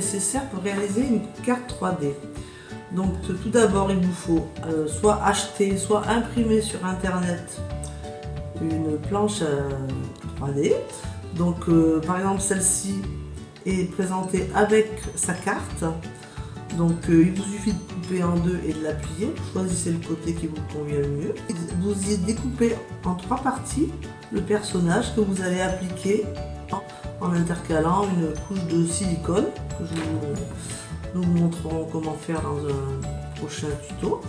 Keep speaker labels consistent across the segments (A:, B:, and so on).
A: nécessaires pour réaliser une carte 3D. Donc tout d'abord, il vous faut soit acheter, soit imprimer sur internet une planche 3D. Donc par exemple, celle-ci est présentée avec sa carte. Donc il vous suffit de couper en deux et de la plier. Choisissez le côté qui vous convient le mieux. Vous y découpez en 3 parties le personnage que vous allez appliquer en intercalant une couche de silicone. Nous vous montrerons comment faire dans un prochain tuto.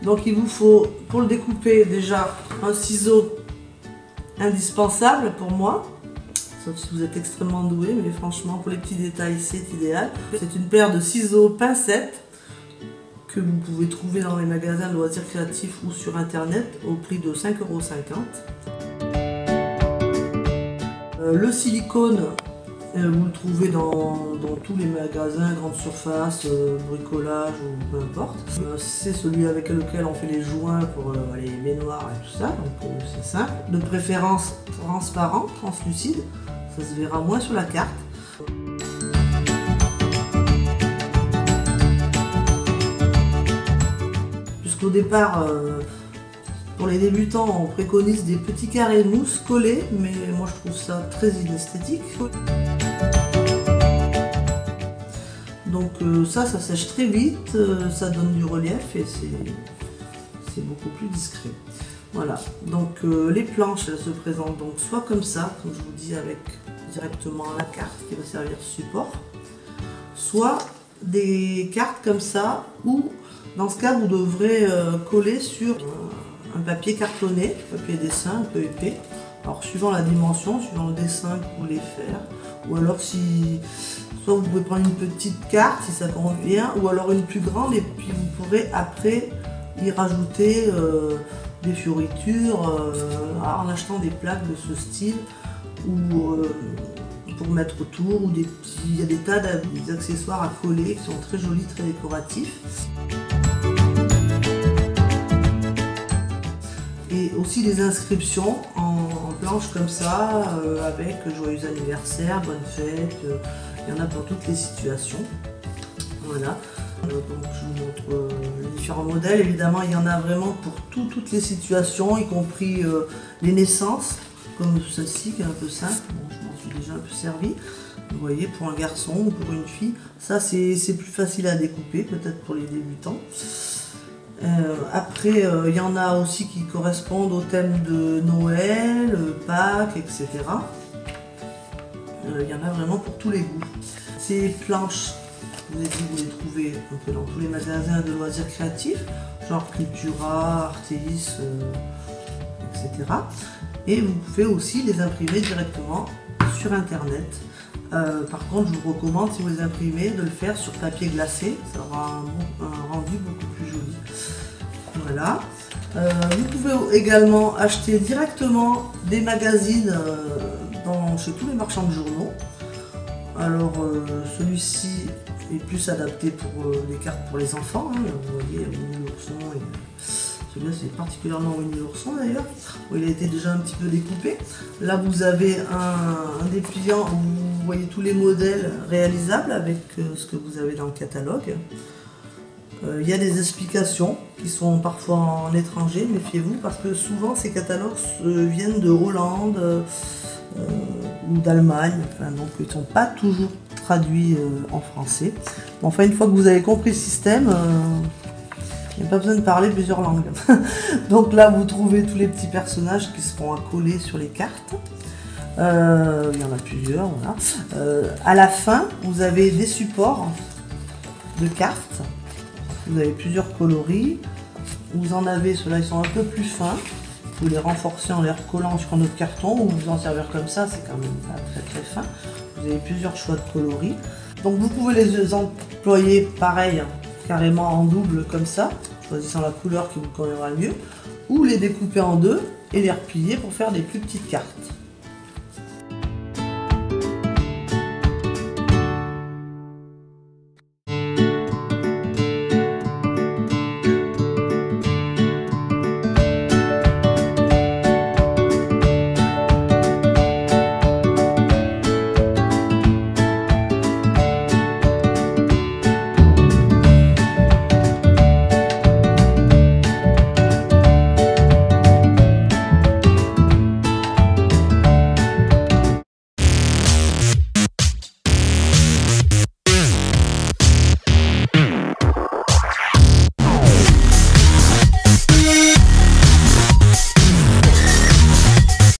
A: Donc il vous faut, pour le découper, déjà un ciseau indispensable pour moi. Sauf si vous êtes extrêmement doué, mais franchement pour les petits détails c'est idéal. C'est une paire de ciseaux pincettes que vous pouvez trouver dans les magasins de loisirs créatifs ou sur internet au prix de 5,50 €. Le silicone, vous le trouvez dans tous les magasins, grande surface, bricolage ou peu importe. C'est celui avec lequel on fait les joints pour les baignoires et tout ça, donc c'est simple. De préférence transparent, translucide. Ça se verra moins sur la carte. Puisqu'au départ, pour les débutants, on préconise des petits carrés mousse collés, mais moi je trouve ça très inesthétique. Donc ça sèche très vite, ça donne du relief et c'est beaucoup plus discret. Voilà, donc les planches, elles se présentent donc soit comme ça, comme je vous dis, avec directement la carte qui va servir de support, soit des cartes comme ça, ou dans ce cas vous devrez coller sur un papier cartonné, papier dessin un peu épais. Alors suivant la dimension, suivant le dessin que vous voulez faire, ou alors si soit vous pouvez prendre une petite carte si ça convient, ou alors une plus grande et puis vous pourrez après y rajouter des fioritures en achetant des plaques de ce style ou pour mettre autour, ou il y a des tas d'accessoires à coller qui sont très jolis, très décoratifs. Et aussi des inscriptions en planche comme ça, avec joyeux anniversaire, bonne fête, il y en a pour toutes les situations. Voilà. Donc je vous montre les différents modèles. Évidemment, il y en a vraiment pour toutes les situations, y compris les naissances, comme celle-ci qui est un peu simple. Bon, je m'en suis déjà un peu servi. Vous voyez, pour un garçon ou pour une fille, ça c'est plus facile à découper, peut-être pour les débutants. Après, il y en a aussi qui correspondent au thème de Noël, Pâques, etc. Il y en a vraiment pour tous les goûts. Ces planches, vous les trouvez un peu dans tous les magasins de loisirs créatifs, genre Cultura, Artis, etc. Et vous pouvez aussi les imprimer directement sur internet. Par contre, je vous recommande, si vous les imprimez, de le faire sur papier glacé. Ça aura un rendu beaucoup plus joli. Voilà. Vous pouvez également acheter directement des magazines chez tous les marchands de journaux. Alors, celui-ci est plus adapté pour les cartes pour les enfants. Hein. Vous voyez, Winnie l'ourson. Celui-là, c'est particulièrement Winnie l'ourson d'ailleurs. Il a été déjà un petit peu découpé. Là, vous avez un dépliant où vous voyez tous les modèles réalisables avec ce que vous avez dans le catalogue. Il y a des explications qui sont parfois en étranger, méfiez-vous, parce que souvent ces catalogues viennent de Hollande ou d'Allemagne, enfin, donc ils ne sont pas toujours traduits en français. Enfin, une fois que vous avez compris le système, il n'y a pas besoin de parler plusieurs langues. Donc là, vous trouvez tous les petits personnages qui seront à coller sur les cartes. Il y en a plusieurs, voilà. À la fin, vous avez des supports de cartes. Vous avez plusieurs coloris. Vous en avez, ceux-là, ils sont un peu plus fins. Vous les renforcez en les recollant sur notre carton, ou vous en servir comme ça, c'est quand même pas très très fin. Vous avez plusieurs choix de coloris. Donc vous pouvez les employer pareil, carrément en double comme ça, choisissant la couleur qui vous conviendra le mieux, ou les découper en deux et les replier pour faire des plus petites cartes.